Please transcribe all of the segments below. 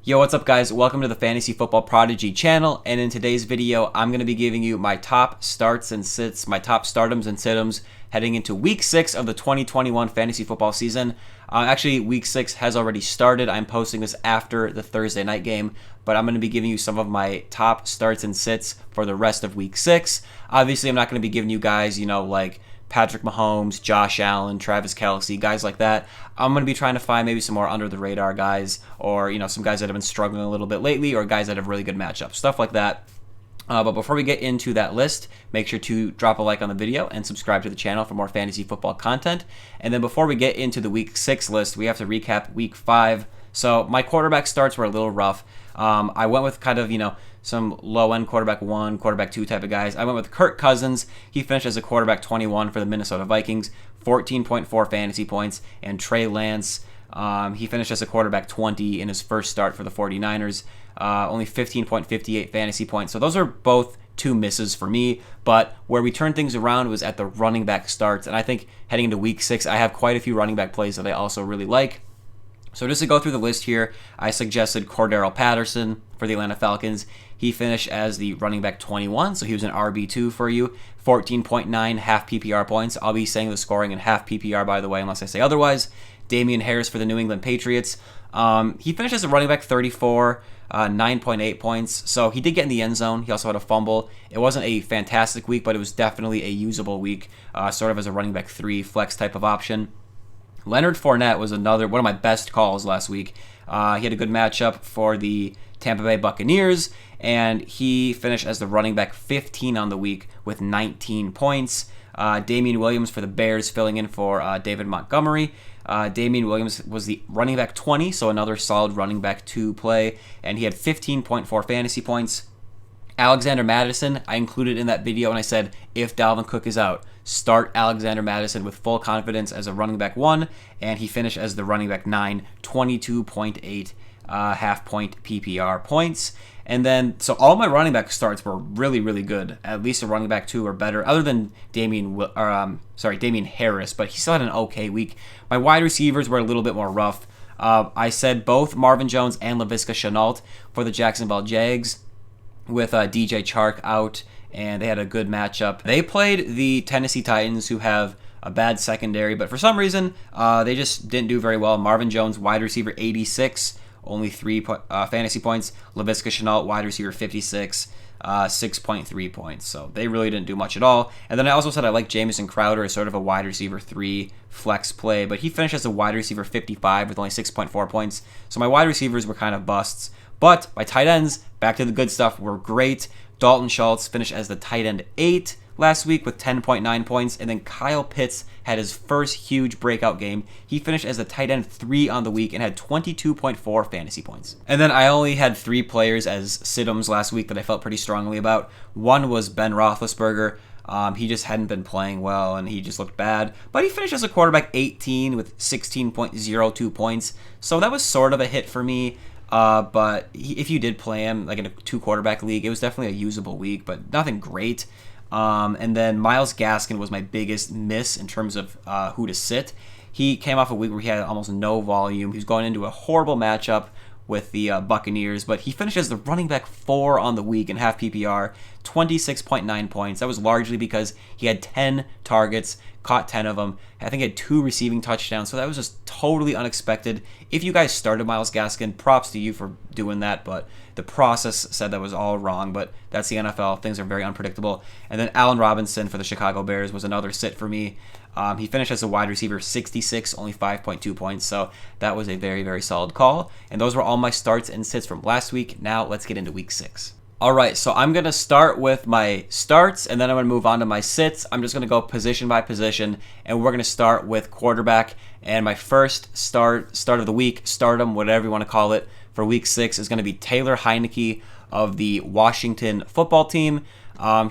Yo, what's up guys? Welcome to the Fantasy Football Prodigy channel, and in today's video, I'm going to be giving you my top starts and sits, my top startums and situms heading into Week 6 of the 2021 Fantasy Football season. Actually, Week 6 has already started. I'm posting this after the Thursday night game, but I'm going to be giving you some of my top starts and sits for the rest of Week 6. Obviously, I'm not going to be giving you guys, like Patrick Mahomes, Josh Allen, Travis Kelce, guys like that. I'm going to be trying to find maybe some more under-the-radar guys or, some guys that have been struggling a little bit lately or guys that have really good matchups, stuff like that. But before we get into that list, make sure to drop a like on the video and subscribe to the channel for more fantasy football content. And then before we get into the Week 6 list, we have to recap Week 5. So my quarterback starts were a little rough. I went with kind of, some low-end quarterback 1, quarterback 2 type of guys. I went with Kirk Cousins. He finished as a quarterback 21 for the Minnesota Vikings, 14.4 fantasy points. And Trey Lance, he finished as a quarterback 20 in his first start for the 49ers, only 15.58 fantasy points. So those are both two misses for me, but where we turned things around was at the running back starts. And I think heading into Week 6, I have quite a few running back plays that I also really like. So just to go through the list here, I suggested Cordarrelle Patterson for the Atlanta Falcons. He finished as the running back 21, so he was an RB2 for you. 14.9 half PPR points. I'll be saying the scoring in half PPR, by the way, unless I say otherwise. Damien Harris for the New England Patriots. He finished as a running back 34, 9.8 points. So he did get in the end zone. He also had a fumble. It wasn't a fantastic week, but it was definitely a usable week, sort of as a running back 3 flex type of option. Leonard Fournette was one of my best calls last week. He had a good matchup for the Tampa Bay Buccaneers, and he finished as the running back 15 on the week with 19 points. Damien Williams for the Bears filling in for David Montgomery. Damien Williams was the running back 20, so another solid running back 2 play, and he had 15.4 fantasy points. Alexander Mattison, I included in that video, and I said, if Dalvin Cook is out, start Alexander Mattison with full confidence as a running back 1, and he finished as the running back 9, 22.8 half-point PPR points. And then, so all my running back starts were really, really good. At least a running back 2 or better, other than Damien Harris, but he still had an okay week. My wide receivers were a little bit more rough. I said both Marvin Jones and Laviska Shenault for the Jacksonville Jags, with DJ Chark out, and they had a good matchup. They played the Tennessee Titans, who have a bad secondary, but for some reason, they just didn't do very well. Marvin Jones, wide receiver 86, only 3 fantasy points. Laviska Shenault, wide receiver 56, 6.3 points. So they really didn't do much at all. And then I also said I like Jamison Crowder as sort of a wide receiver 3 flex play, but he finished as a wide receiver 55 with only 6.4 points. So my wide receivers were kind of busts. But my tight ends, back to the good stuff, were great. Dalton Schultz finished as the tight end 8 last week with 10.9 points. And then Kyle Pitts had his first huge breakout game. He finished as the tight end 3 on the week and had 22.4 fantasy points. And then I only had 3 players as situms last week that I felt pretty strongly about. One was Ben Roethlisberger. He just hadn't been playing well, and he just looked bad. But he finished as a quarterback 18 with 16.02 points. So that was sort of a hit for me. But if you did play him like in a 2 quarterback league, it was definitely a usable week, but nothing great. And then Myles Gaskin was my biggest miss in terms of who to sit. He came off a week where he had almost no volume. He was going into a horrible matchup with the Buccaneers, but he finished as the running back 4 on the week in half PPR, 26.9 points. That was largely because he had 10 targets, caught 10 of them. I think he had 2 receiving touchdowns, so that was just totally unexpected. If you guys started Myles Gaskin, props to you for doing that, but the process said that was all wrong, but that's the NFL. Things are very unpredictable. And then Allen Robinson for the Chicago Bears was another sit for me. He finished as a wide receiver 66, only 5.2 points, so that was a very, very solid call. And those were all my starts and sits from last week. Now let's get into Week 6. All right, so I'm going to start with my starts, and then I'm going to move on to my sits. I'm just going to go position by position, and we're going to start with quarterback. And my first start of the week, stardom, whatever you want to call it, for Week 6 is going to be Taylor Heinicke of the Washington football team.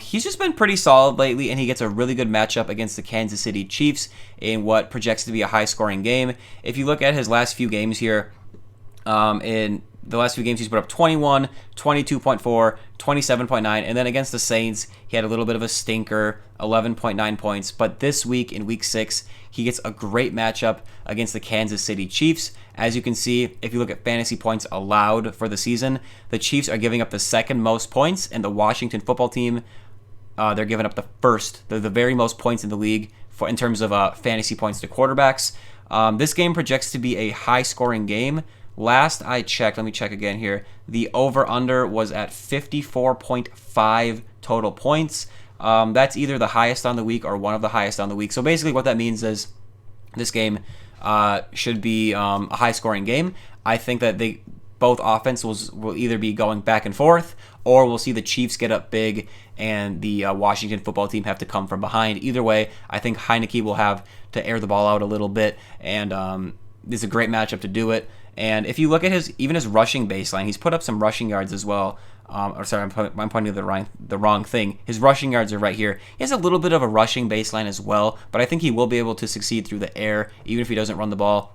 He's just been pretty solid lately, and he gets a really good matchup against the Kansas City Chiefs in what projects to be a high-scoring game. If you look at his last few games here, in the last few games he's put up 21, 22.4, 27.9, and then against the Saints, he had a little bit of a stinker, 11.9 points. But this week, in week 6, he gets a great matchup against the Kansas City Chiefs. As you can see, if you look at fantasy points allowed for the season, the Chiefs are giving up the second most points, and the Washington football team, they're giving up the first, the very most points in the league in terms of fantasy points to quarterbacks. This game projects to be a high-scoring game. Last I checked, let me check again here, the over-under was at 54.5 total points. That's either the highest on the week or one of the highest on the week. So basically what that means is this game should be a high-scoring game. I think that both offenses will either be going back and forth, or we'll see the Chiefs get up big and the Washington football team have to come from behind. Either way, I think Heinicke will have to air the ball out a little bit, and this is a great matchup to do it. And if you look at his rushing baseline, he's put up some rushing yards as well. I'm pointing to the wrong thing. His rushing yards are right here. He has a little bit of a rushing baseline as well, but I think he will be able to succeed through the air, even if he doesn't run the ball.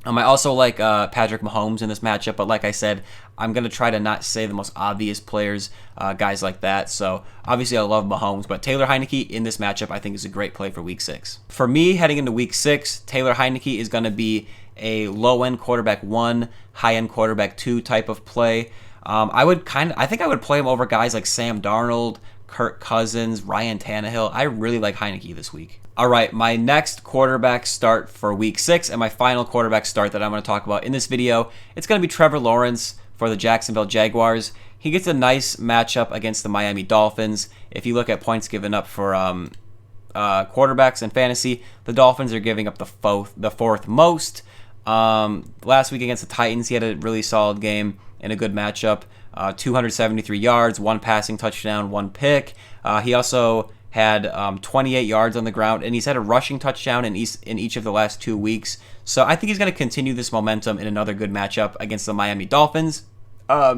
I also like Patrick Mahomes in this matchup, but like I said, I'm going to try to not say the most obvious players, guys like that. So obviously I love Mahomes, but Taylor Heinicke in this matchup I think is a great play for Week 6. For me, heading into Week 6, Taylor Heinicke is going to be a low-end quarterback 1, high-end quarterback 2 type of play. I think I would play him over guys like Sam Darnold, Kirk Cousins, Ryan Tannehill. I really like Heinicke this week. All right, my next quarterback start for Week 6 and my final quarterback start that I'm going to talk about in this video, it's going to be Trevor Lawrence for the Jacksonville Jaguars. He gets a nice matchup against the Miami Dolphins. If you look at points given up for quarterbacks in fantasy, the Dolphins are giving up the fourth most. Last week against the Titans, he had a really solid game and a good matchup. 273 yards, 1 passing touchdown, 1 pick. He also had 28 yards on the ground, and he's had a rushing touchdown in each of the last 2 weeks. So I think he's going to continue this momentum in another good matchup against the Miami Dolphins.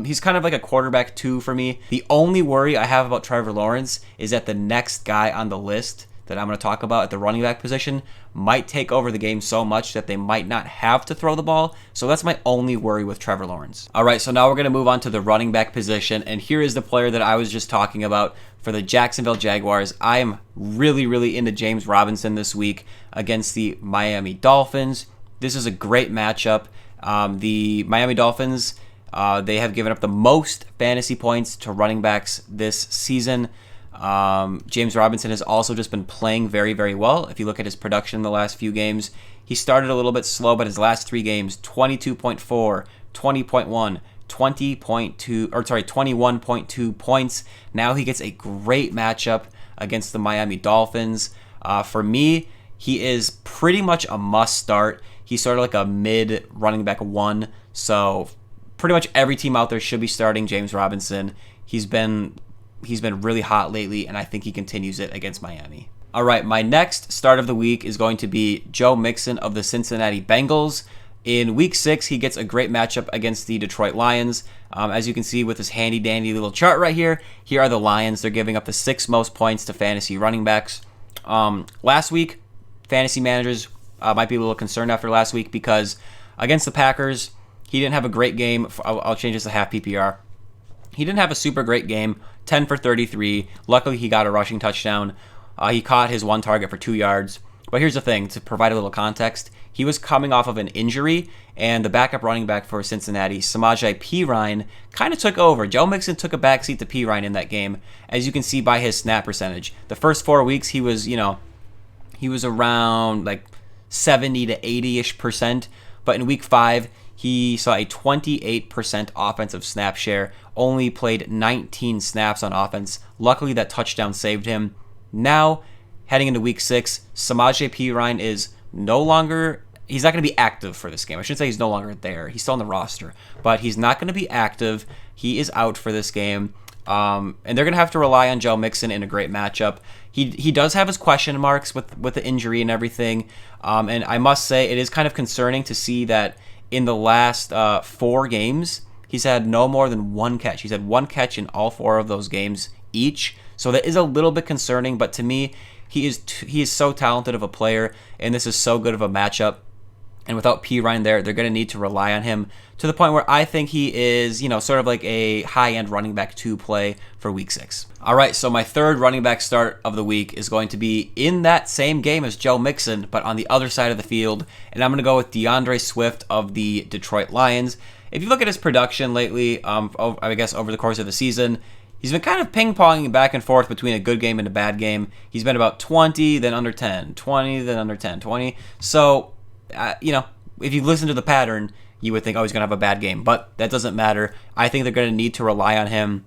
He's kind of like a quarterback 2 for me. The only worry I have about Trevor Lawrence is that the next guy on the list that I'm going to talk about at the running back position might take over the game so much that they might not have to throw the ball. So that's my only worry with Trevor Lawrence. All right, so now we're going to move on to the running back position, and here is the player that I was just talking about for the Jacksonville Jaguars. I am really, really into James Robinson this week against the Miami Dolphins. This is a great matchup. The Miami Dolphins, they have given up the most fantasy points to running backs this season. James Robinson has also just been playing very, very well. If you look at his production in the last few games, he started a little bit slow, but his last 3 games, 22.4, 20.1, 21.2 points. Now he gets a great matchup against the Miami Dolphins. For me, he is pretty much a must start. He's sort of like a mid running back 1. So pretty much every team out there should be starting James Robinson. He's been really hot lately, and I think he continues it against Miami. All right, my next start of the week is going to be Joe Mixon of the Cincinnati Bengals. In Week 6, he gets a great matchup against the Detroit Lions. As you can see with this handy-dandy little chart right here, here are the Lions. They're giving up the 6th most points to fantasy running backs. Last week, fantasy managers might be a little concerned after last week because against the Packers, he didn't have a great game. I'll change this to half PPR. He didn't have a super great game, 10 for 33. Luckily, he got a rushing touchdown. He caught his 1 target for 2 yards. But here's the thing, to provide a little context, he was coming off of an injury, and the backup running back for Cincinnati, Samaje Perine, kind of took over. Joe Mixon took a backseat to Perine in that game, as you can see by his snap percentage. The first 4 weeks, he was around like 70 to 80-ish%, but in Week 5, he saw a 28% offensive snap share, only played 19 snaps on offense. Luckily, that touchdown saved him. Now, heading into Week 6, Samaje Perine is he's not going to be active for this game. I shouldn't say he's no longer there. He's still on the roster, but he's not going to be active. He is out for this game, and they're going to have to rely on Joe Mixon in a great matchup. He does have his question marks with the injury and everything, and I must say it is kind of concerning to see that in the last 4 games, he's had no more than 1 catch. He's had 1 catch in all 4 of those games each. So that is a little bit concerning, but to me, he is so talented of a player, and this is so good of a matchup. And without P. Ryan there, they're going to need to rely on him to the point where I think he is, sort of like a high-end running back 2 play for week 6. All right, so my third running back start of the week is going to be in that same game as Joe Mixon, but on the other side of the field. And I'm going to go with DeAndre Swift of the Detroit Lions. If you look at his production lately, I guess over the course of the season, he's been kind of ping-ponging back and forth between a good game and a bad game. He's been about 20, then under 10, 20, then under 10, 20. So, if you listen to the pattern, you would think, oh, he's going to have a bad game. But that doesn't matter. I think they're going to need to rely on him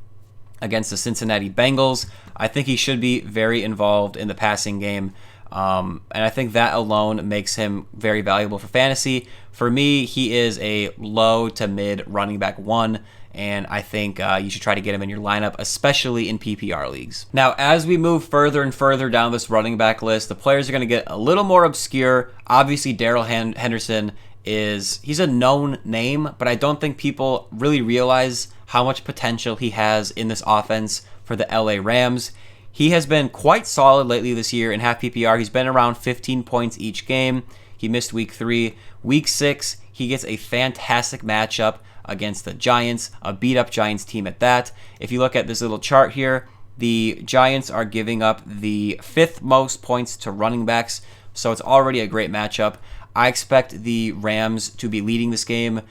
against the Cincinnati Bengals. I think he should be very involved in the passing game. And I think that alone makes him very valuable for fantasy. For me, he is a low to mid running back 1. And I think you should try to get him in your lineup, especially in PPR leagues. Now, as we move further and further down this running back list, the players are going to get a little more obscure. Obviously, Darrell Henderson he's a known name, but I don't think people really realize how much potential he has in this offense for the LA Rams. He has been quite solid lately this year in half PPR. He's been around 15 points each game. He missed week 3. Week 6, he gets a fantastic matchup against the Giants, a beat-up Giants team at that. If you look at this little chart here, the Giants are giving up the 5th most points to running backs, so it's already a great matchup. I expect the Rams to be leading this game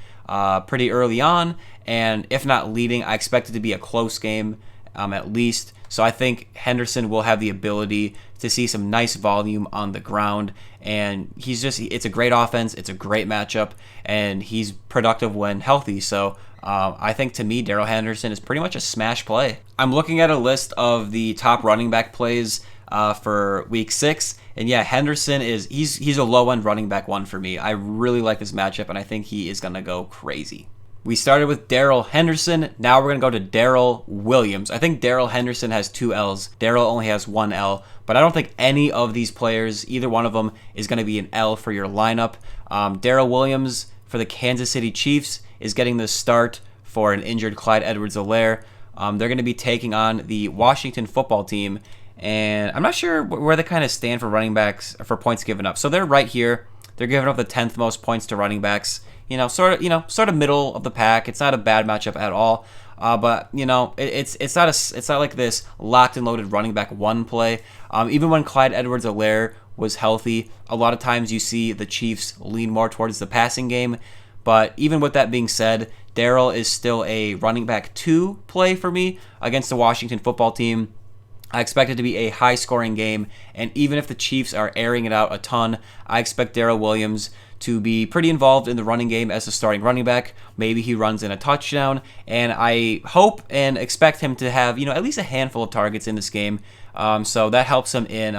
pretty early on, and if not leading, I expect it to be a close game at least. So I think Henderson will have the ability to see some nice volume on the ground, and it's a great offense, it's a great matchup, and he's productive when healthy. So I think, to me, Darrell Henderson is pretty much a smash play. I'm looking at a list of the top running back plays for week 6, and yeah, Henderson he's a low-end running back 1 for me. I really like this matchup, and I think he is going to go crazy. We started with Darrell Henderson. Now we're going to go to Darrell Williams. I think Darrell Henderson has 2 L's. Darrell only has 1 L. But I don't think any of these players, either one of them, is going to be an L for your lineup. Darrell Williams for the Kansas City Chiefs is getting the start for an injured Clyde Edwards-Helaire. They're going to be taking on the Washington football team. And I'm not sure where they kind of stand for running backs, for points given up. So they're right here. They're giving up the 10th most points to running backs. Sort of middle of the pack. It's not a bad matchup at all. But it's not like this locked and loaded running back 1 play. Even when Clyde Edwards-Helaire was healthy, a lot of times you see the Chiefs lean more towards the passing game. But even with that being said, Darrell is still a running back 2 play for me against the Washington football team. I expect it to be a high-scoring game, and even if the Chiefs are airing it out a ton, I expect Darrell Williams to be pretty involved in the running game as a starting running back. Maybe he runs in a touchdown, and I hope and expect him to have at least a handful of targets in this game. So that helps him in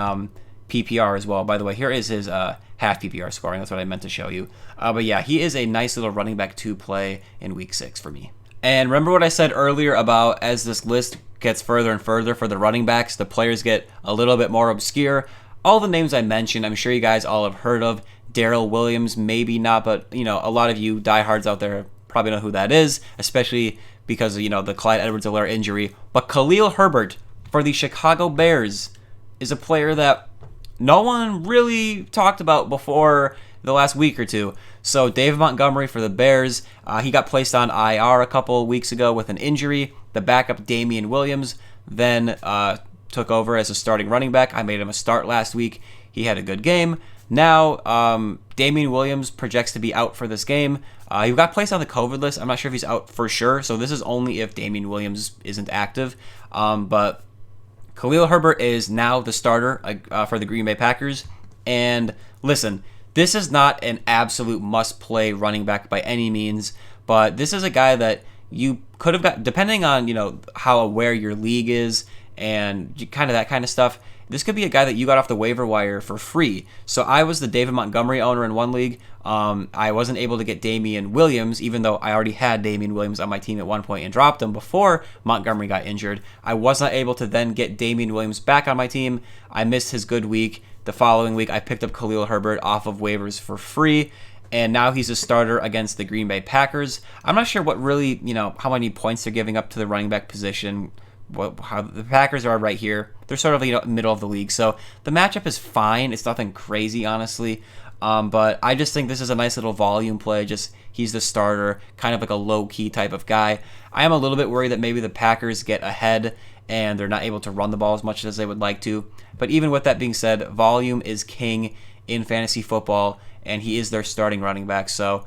PPR as well. By the way, here is his half PPR scoring. That's what I meant to show you. But yeah, he is a nice little running back 2 play in week 6 for me. And remember what I said earlier about as this list gets further and further for the running backs, the players get a little bit more obscure. All the names I mentioned, I'm sure you guys all have heard of. Darrell Williams, maybe not, but a lot of you diehards out there probably know who that is, especially because of the Clyde Edwards-Helaire injury. But Khalil Herbert for the Chicago Bears is a player that no one really talked about before the last week or two. So David Montgomery for the Bears, he got placed on IR a couple of weeks ago with an injury. The backup Damien Williams then took over as a starting running back. I made him a start last week. He had a good game. Now, Damien Williams projects to be out for this game. He got placed on the COVID list. I'm not sure if he's out for sure, so this is only if Damien Williams isn't active. But Khalil Herbert is now the starter for the Green Bay Packers. And listen, this is not an absolute must-play running back by any means, but this is a guy that you could have got, depending on how aware your league is and kind of that kind of stuff. This could be a guy that you got off the waiver wire for free. So I was the David Montgomery owner in one league. I wasn't able to get Damien Williams, even though I already had Damien Williams on my team at one point and dropped him before Montgomery got injured. I was not able to then get Damien Williams back on my team. I missed his good week. The following week, I picked up Khalil Herbert off of waivers for free, and now he's a starter against the Green Bay Packers. I'm not sure what really, how many points they're giving up to the running back position. How the Packers are right here. They're sort of middle of the league, so the matchup is fine. It's nothing crazy, honestly. But I just think this is a nice little volume play. Just he's the starter, kind of like a low-key type of guy. I am a little bit worried that maybe the Packers get ahead and they're not able to run the ball as much as they would like to. But even with that being said, volume is king in fantasy football, and he is their starting running back. So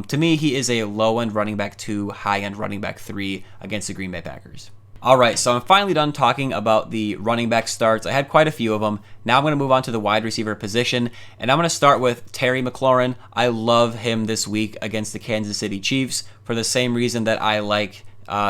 to me, he is a low-end running back 2, high-end running back 3 against the Green Bay Packers. All right, so I'm finally done talking about the running back starts. I had quite a few of them. Now I'm going to move on to the wide receiver position, and I'm going to start with Terry McLaurin. I love him this week against the Kansas City Chiefs for the same reason that I like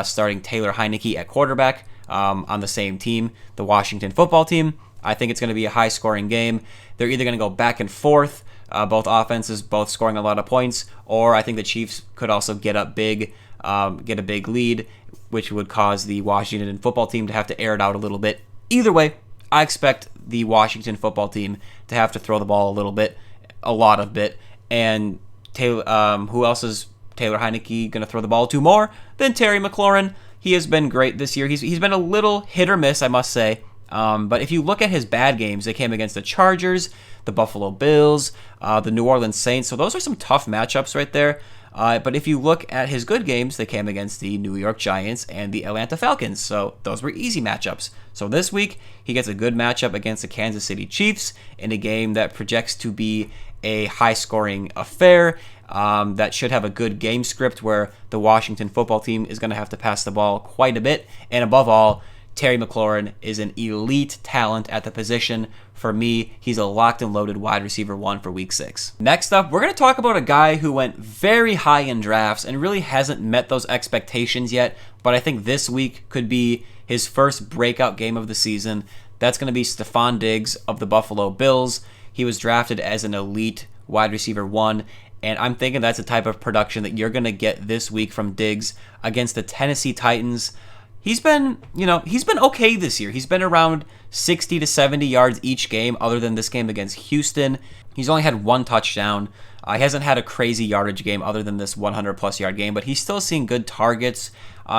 starting Taylor Heinicke at quarterback on the same team, the Washington football team. I think it's going to be a high-scoring game. They're either going to go back and forth, both offenses both scoring a lot of points, or I think the Chiefs could also get up big, get a big lead, which would cause the Washington football team to have to air it out a little bit. Either way, I expect the Washington football team to have to throw the ball a little bit, a lot of bit. And Taylor, who else is Taylor Heinicke going to throw the ball to more than Terry McLaurin? He has been great this year. He's been a little hit or miss, I must say. But if you look at his bad games, they came against the Chargers, the Buffalo Bills, the New Orleans Saints. So those are some tough matchups right there. But if you look at his good games, they came against the New York Giants and the Atlanta Falcons. So those were easy matchups. So this week, he gets a good matchup against the Kansas City Chiefs in a game that projects to be a high-scoring affair that should have a good game script where the Washington football team is going to have to pass the ball quite a bit. And above all, Terry McLaurin is an elite talent at the position. For me, he's a locked and loaded wide receiver 1 for week 6. Next up, we're going to talk about a guy who went very high in drafts and really hasn't met those expectations yet, but I think this week could be his first breakout game of the season. That's going to be Stefon Diggs of the Buffalo Bills. He was drafted as an elite wide receiver 1, and I'm thinking that's the type of production that you're going to get this week from Diggs against the Tennessee Titans. He's been okay this year. He's been around 60 to 70 yards each game other than this game against Houston. He's only had 1 touchdown. He hasn't had a crazy yardage game other than this 100-plus yard game, but he's still seeing good targets.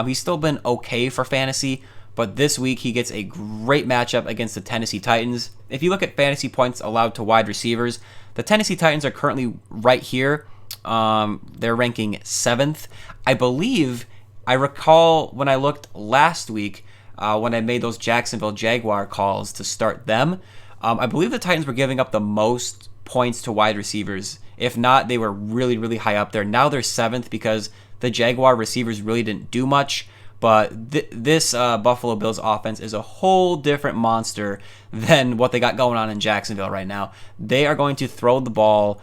He's still been okay for fantasy, but this week he gets a great matchup against the Tennessee Titans. If you look at fantasy points allowed to wide receivers, the Tennessee Titans are currently right here. They're ranking 7th. I recall when I looked last week, when I made those Jacksonville Jaguar calls to start them, I believe the Titans were giving up the most points to wide receivers. If not, they were really, really high up there. Now they're 7th because the Jaguar receivers really didn't do much. But this Buffalo Bills offense is a whole different monster than what they got going on in Jacksonville right now. They are going to throw the ball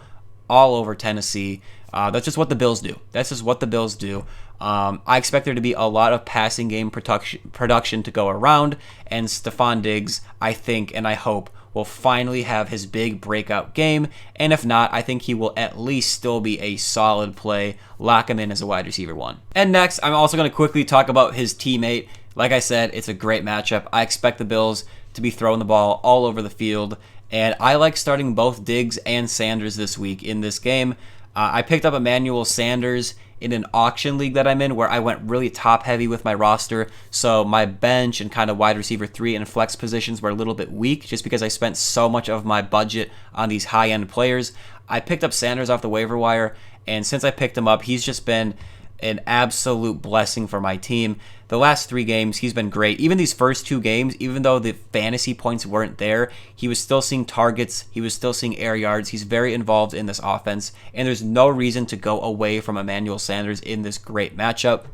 all over Tennessee. That's just what the Bills do. I expect there to be a lot of passing game production to go around, and Stefon Diggs, I think and I hope, will finally have his big breakout game, and if not, I think he will at least still be a solid play. Lock him in as a wide receiver 1. And next, I'm also going to quickly talk about his teammate. Like I said, it's a great matchup. I expect the Bills to be throwing the ball all over the field, and I like starting both Diggs and Sanders this week in this game. I picked up Emmanuel Sanders in an auction league that I'm in where I went really top heavy with my roster. So my bench and kind of wide receiver 3 and flex positions were a little bit weak just because I spent so much of my budget on these high end players. I picked up Sanders off the waiver wire, and since I picked him up, he's just been an absolute blessing for my team. The last 3 games, he's been great. Even these first 2 games, even though the fantasy points weren't there, he was still seeing targets. He was still seeing air yards. He's very involved in this offense, and there's no reason to go away from Emmanuel Sanders in this great matchup.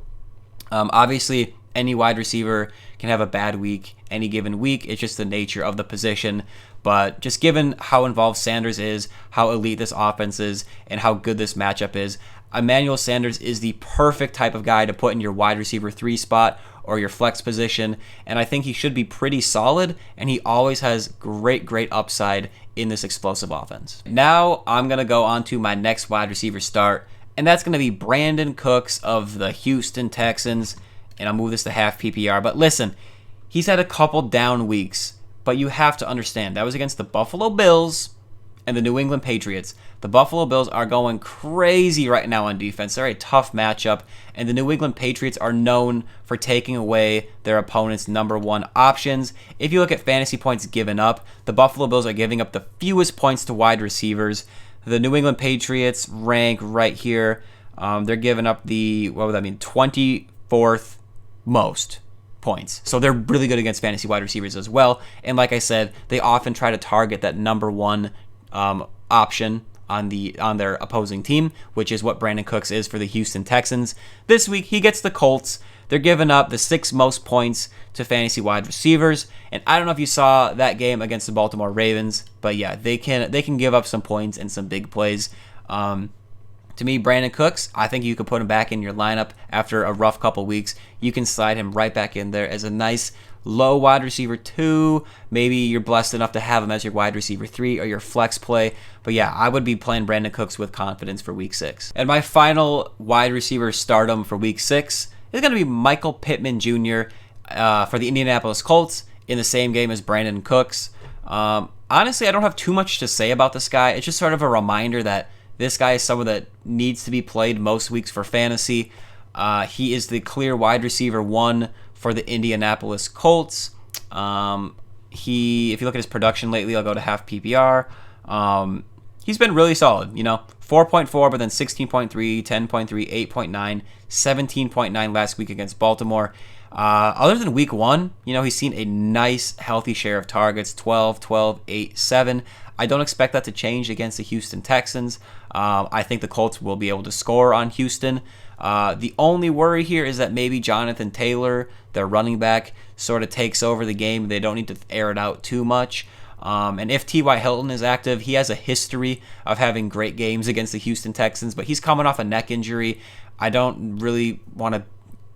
Obviously, any wide receiver can have a bad week any given week. It's just the nature of the position. But just given how involved Sanders is, how elite this offense is, and how good this matchup is, Emmanuel Sanders is the perfect type of guy to put in your wide receiver 3 spot or your flex position, and I think he should be pretty solid, and he always has great upside in this explosive offense. Now I'm going to go on to my next wide receiver start, and that's going to be Brandin Cooks of the Houston Texans, and I'll move this to half PPR. But listen, he's had a couple down weeks, but you have to understand, that was against the Buffalo Bills and the New England Patriots. The Buffalo Bills are going crazy right now on defense. They're a tough matchup, and the New England Patriots are known for taking away their opponent's number 1 options. If you look at fantasy points given up, the Buffalo Bills are giving up the fewest points to wide receivers. The New England Patriots rank right here. They're giving up the, what would that mean, 24th most points. So they're really good against fantasy wide receivers as well. And like I said, they often try to target that number one option on their opposing team, which is what Brandin Cooks is for the Houston Texans. This week, he gets the Colts. They're giving up the 6th most points to fantasy wide receivers. And I don't know if you saw that game against the Baltimore Ravens, but yeah, they can give up some points and some big plays. To me, Brandin Cooks, I think you could put him back in your lineup after a rough couple weeks. You can slide him right back in there as a nice low wide receiver 2. Maybe you're blessed enough to have him as your wide receiver 3 or your flex play. But yeah, I would be playing Brandin Cooks with confidence for week 6. And my final wide receiver stardom for week 6 is going to be Michael Pittman Jr. For the Indianapolis Colts in the same game as Brandin Cooks. Honestly, I don't have too much to say about this guy. It's just sort of a reminder that this guy is someone that needs to be played most weeks for fantasy. He is the clear wide receiver 1 for the Indianapolis Colts. If you look at his production lately, I'll go to half PPR. He's been really solid, 4.4, but then 16.3, 10.3, 8.9, 17.9 last week against Baltimore. Other than week 1, he's seen a nice, healthy share of targets, 12, 12, 8, 7. I don't expect that to change against the Houston Texans. I think the Colts will be able to score on Houston. The only worry here is that maybe Jonathan Taylor, their running back, sort of takes over the game. They don't need to air it out too much. And if T.Y. Hilton is active, he has a history of having great games against the Houston Texans, but he's coming off a neck injury. I don't really want to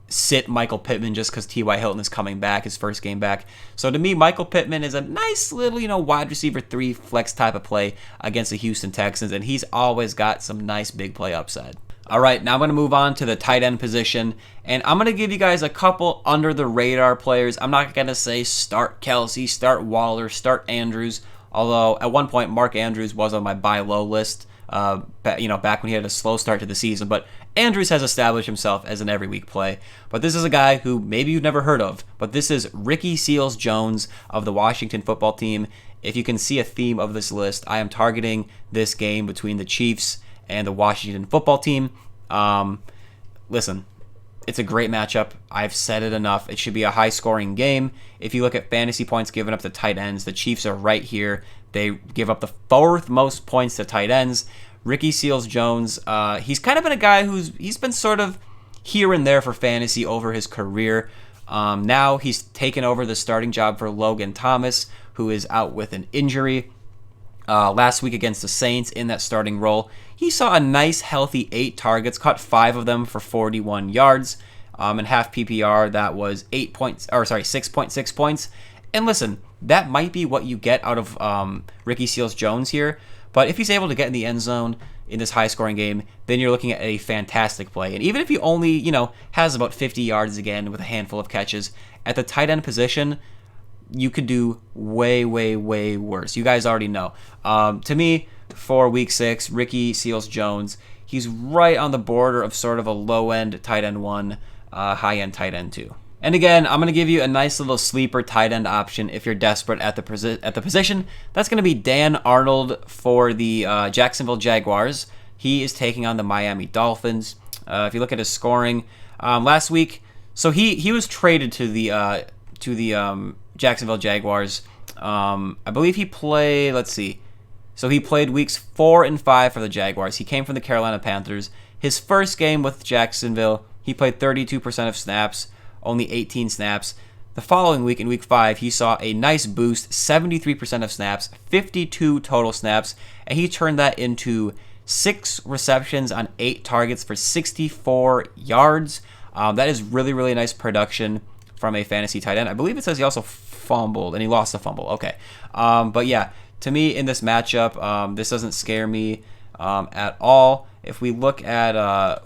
sit Michael Pittman just because T.Y. Hilton is coming back, his first game back. So to me, Michael Pittman is a nice little, wide receiver 3 flex type of play against the Houston Texans, and he's always got some nice big play upside. All right, now I'm going to move on to the tight end position, and I'm going to give you guys a couple under-the-radar players. I'm not going to say start Kelsey, start Waller, start Andrews, although at one point Mark Andrews was on my buy low list, back when he had a slow start to the season, but Andrews has established himself as an every-week play. But this is a guy who maybe you've never heard of, but this is Ricky Seals-Jones of the Washington football team. If you can see a theme of this list, I am targeting this game between the Chiefs and the Washington football team. Listen, it's a great matchup. I've said it enough. It should be a high-scoring game. If you look at fantasy points given up to tight ends, the Chiefs are right here. They give up the 4th most points to tight ends. Ricky Seals-Jones, he's kind of been a guy he's been sort of here and there for fantasy over his career. Now he's taken over the starting job for Logan Thomas, who is out with an injury. Last week against the Saints in that starting role, he saw a nice healthy 8 targets, caught 5 of them for 41 yards. In half PPR, that was 6.6 points. And listen, that might be what you get out of Ricky Seals-Jones here. But if he's able to get in the end zone in this high-scoring game, then you're looking at a fantastic play. And even if he only, has about 50 yards again with a handful of catches, at the tight end position, you could do way, way, way worse. You guys already know. To me, for week 6, Ricky Seals-Jones, he's right on the border of sort of a low-end tight end 1, high-end tight end 2. And again, I'm going to give you a nice little sleeper tight end option if you're desperate at the position. That's going to be Dan Arnold for the Jacksonville Jaguars. He is taking on the Miami Dolphins. If you look at his scoring last week, so he was traded to the Jacksonville Jaguars. I believe he played. Let's see. So he played weeks 4 and 5 for the Jaguars. He came from the Carolina Panthers. His first game with Jacksonville, he played 32% of snaps. Only 18 snaps. The following week, in week 5, he saw a nice boost, 73% of snaps, 52 total snaps, and he turned that into 6 receptions on 8 targets for 64 yards. That is really, really nice production from a fantasy tight end. I believe it says he also fumbled, and he lost a fumble. Okay. But yeah, to me, in this matchup, this doesn't scare me at all. If we look at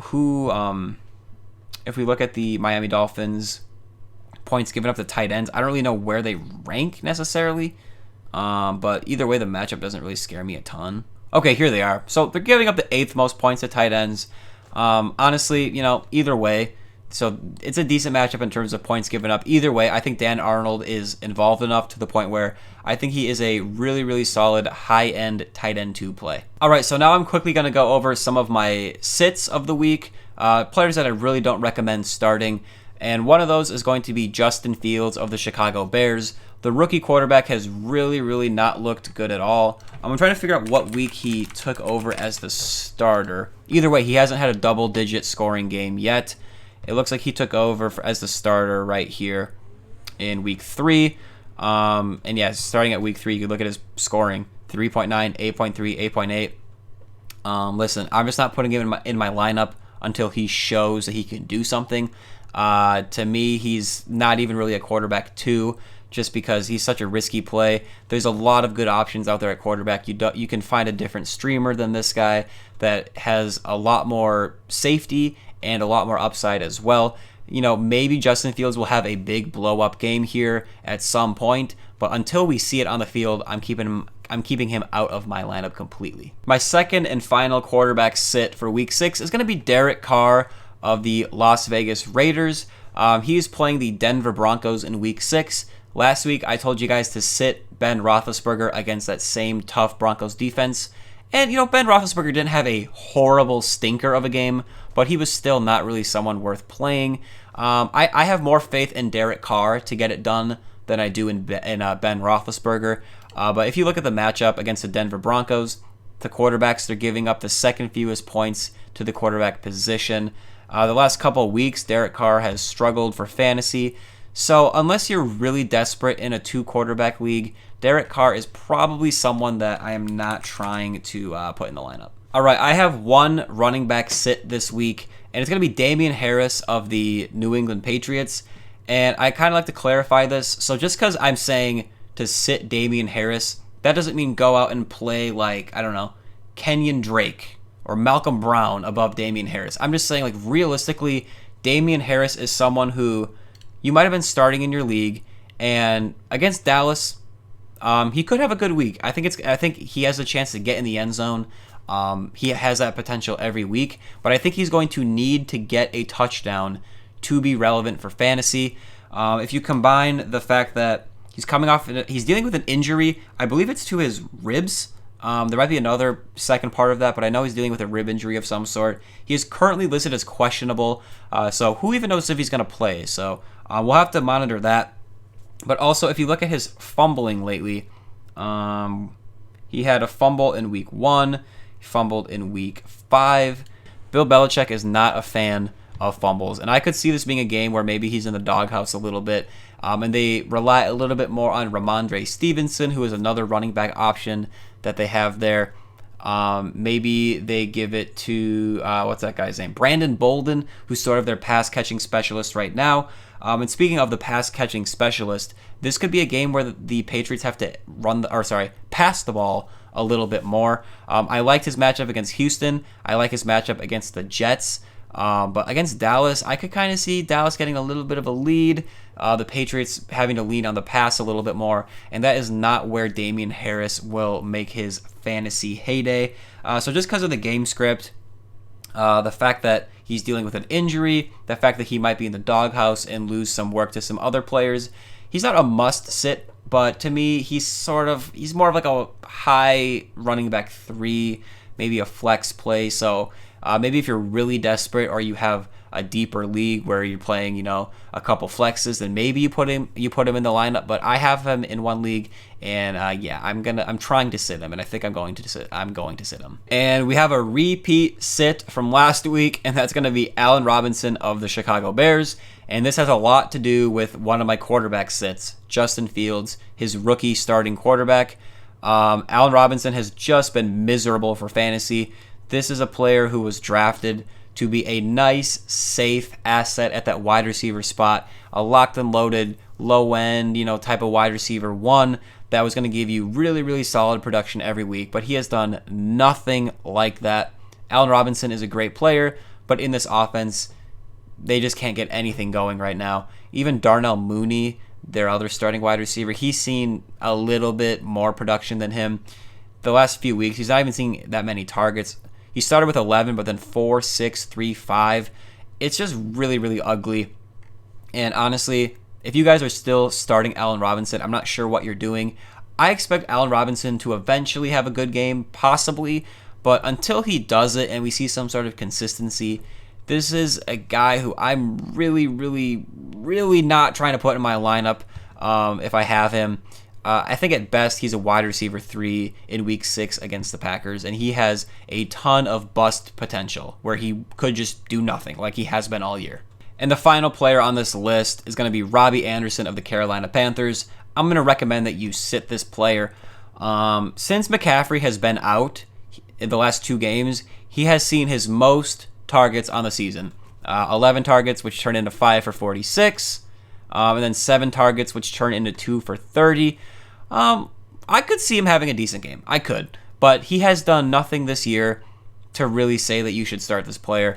if we look at the Miami Dolphins points given up to tight ends, I don't really know where they rank necessarily. But either way, the matchup doesn't really scare me a ton. Okay, here they are. So they're giving up the 8th most points to tight ends. Honestly, either way, So it's a decent matchup in terms of points given up. Either way, I think Dan Arnold is involved enough to the point where I think he is a really, really solid high-end tight end 2 play. All right, so now I'm quickly going to go over some of my sits of the week, players that I really don't recommend starting. And one of those is going to be Justin Fields of the Chicago Bears. The rookie quarterback has really, really not looked good at all. I'm trying to figure out what week he took over as the starter. Either way, he hasn't had a double-digit scoring game yet. It looks like he took over as the starter right here in week 3. And yeah, starting at week 3, you can look at his scoring. 3.9, 8.3, 8.8. Listen, I'm just not putting him in my lineup until he shows that he can do something. To me, he's not even really a quarterback 2, just because he's such a risky play. There's a lot of good options out there at quarterback. You can find a different streamer than this guy that has a lot more safety and a lot more upside as well. You know, maybe Justin Fields will have a big blow-up game here at some point, but until we see it on the field, I'm keeping him out of my lineup completely. My second and final quarterback sit for week 6 is going to be Derek Carr of the Las Vegas Raiders. He is playing the Denver Broncos in week 6. Last week, I told you guys to sit Ben Roethlisberger against that same tough Broncos defense. And, you know, Ben Roethlisberger didn't have a horrible stinker of a game, but he was still not really someone worth playing. I have more faith in Derek Carr to get it done than I do in Ben Roethlisberger. But if you look at the matchup against the Denver Broncos, the quarterbacks, they're giving up the second fewest points to the quarterback position. The last couple of weeks, Derek Carr has struggled for fantasy. So unless you're really desperate in a 2-quarterback league, Derek Carr is probably someone that I am not trying to put in the lineup. All right, I have one running back sit this week, and it's going to be Damien Harris of the New England Patriots. And I kind of like to clarify this. So just because I'm saying to sit Damien Harris, that doesn't mean go out and play like, I don't know, Kenyon Drake or Malcolm Brown above Damien Harris. I'm just saying, like, realistically, Damien Harris is someone who you might have been starting in your league, and against Dallas, he could have a good week. I think he has a chance to get in the end zone. He has that potential every week, but I think he's going to need to get a touchdown to be relevant for fantasy. If you combine the fact that he's dealing with an injury, I believe it's to his ribs. There might be another second part of that, but I know he's dealing with a rib injury of some sort. He is currently listed as questionable, so who even knows if he's going to play? So we'll have to monitor that. But also, if you look at his fumbling lately, he had a fumble in week 1, he fumbled in week 5. Bill Belichick is not a fan of fumbles, and I could see this being a game where maybe he's in the doghouse a little bit, and they rely a little bit more on Ramondre Stevenson, who is another running back option that they have there. Maybe they give it to, what's that guy's name? Brandin Bolden, who's sort of their pass-catching specialist right now. And speaking of the pass-catching specialist, this could be a game where the Patriots have to pass the ball a little bit more. I liked his matchup against Houston. I like his matchup against the Jets. But against Dallas, I could kind of see Dallas getting a little bit of a lead, the Patriots having to lean on the pass a little bit more, and that is not where Damien Harris will make his fantasy heyday. So just because of the game script, the fact that he's dealing with an injury, the fact that he might be in the doghouse and lose some work to some other players, he's not a must-sit, but to me, he's more of like a high running back 3, maybe a flex play. So maybe if you're really desperate or you have a deeper league where you're playing, you know, a couple flexes, then maybe you put him in the lineup. But I have him in one league, and yeah, I'm trying to sit him, and I think I'm going to sit him. And we have a repeat sit from last week, and that's going to be Allen Robinson of the Chicago Bears. And this has a lot to do with one of my quarterback sits, Justin Fields, his rookie starting quarterback. Allen Robinson has just been miserable for fantasy. This is a player who was drafted to be a nice, safe asset at that wide receiver spot, a locked and loaded, low-end, type of wide receiver 1 that was going to give you really, really solid production every week, but he has done nothing like that. Allen Robinson is a great player, but in this offense, they just can't get anything going right now. Even Darnell Mooney, their other starting wide receiver, he's seen a little bit more production than him. The last few weeks, he's not even seeing that many targets. He started with 11, but then 4, 6, 3, 5. it's just really, really ugly. And honestly, if you guys are still starting Allen Robinson, I'm not sure what you're doing. I expect Allen Robinson to eventually have a good game, possibly, but until he does it and we see some sort of consistency, this is a guy who I'm really, really, really not trying to put in my lineup if I have him. I think at best he's a wide receiver 3 in week 6 against the Packers, and he has a ton of bust potential where he could just do nothing like he has been all year. And the final player on this list is going to be Robbie Anderson of the Carolina Panthers. I'm going to recommend that you sit this player. Since McCaffrey has been out in the last 2 games, he has seen his most targets on the season. 11 targets, which turn into 5 for 46, and then 7 targets, which turn into 2 for 30. I could see him having a decent game. I could. But he has done nothing this year to really say that you should start this player.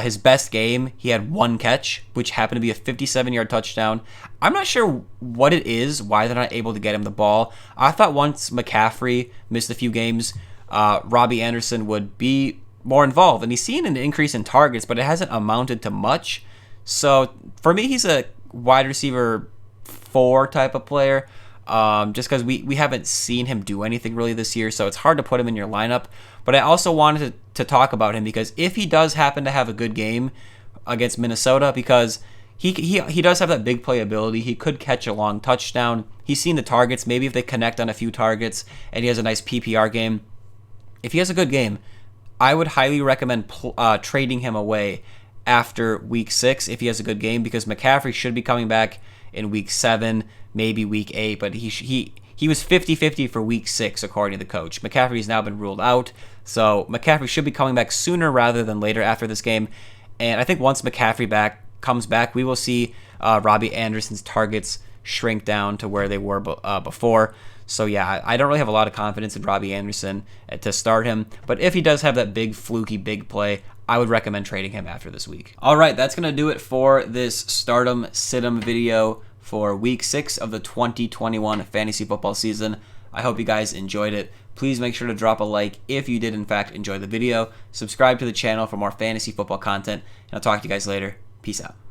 His best game, he had 1 catch, which happened to be a 57-yard touchdown. I'm not sure what it is, why they're not able to get him the ball. I thought once McCaffrey missed a few games, Robbie Anderson would be more involved. And he's seen an increase in targets, but it hasn't amounted to much. So for me, he's a wide receiver 4 type of player. Just because we haven't seen him do anything really this year, so it's hard to put him in your lineup. But I also wanted to talk about him because if he does happen to have a good game against Minnesota, because he does have that big playability, he could catch a long touchdown. He's seen the targets. Maybe if they connect on a few targets and he has a nice PPR game, if he has a good game, I would highly recommend trading him away after week 6 if he has a good game, because McCaffrey should be coming back in week 7, maybe week 8, but he was 50-50 for week 6 according to the coach. McCaffrey's now been ruled out, so McCaffrey should be coming back sooner rather than later after this game. And I think once McCaffrey comes back, we will see Robbie Anderson's targets shrink down to where they were before. So yeah, I don't really have a lot of confidence in Robbie Anderson to start him, but if he does have that big fluky big play, I would recommend trading him after this week. All right, that's going to do it for this Stardom Situm video for week 6 of the 2021 fantasy football season. I hope you guys enjoyed it. Please make sure to drop a like if you did in fact enjoy the video. Subscribe to the channel for more fantasy football content, and I'll talk to you guys later. Peace out.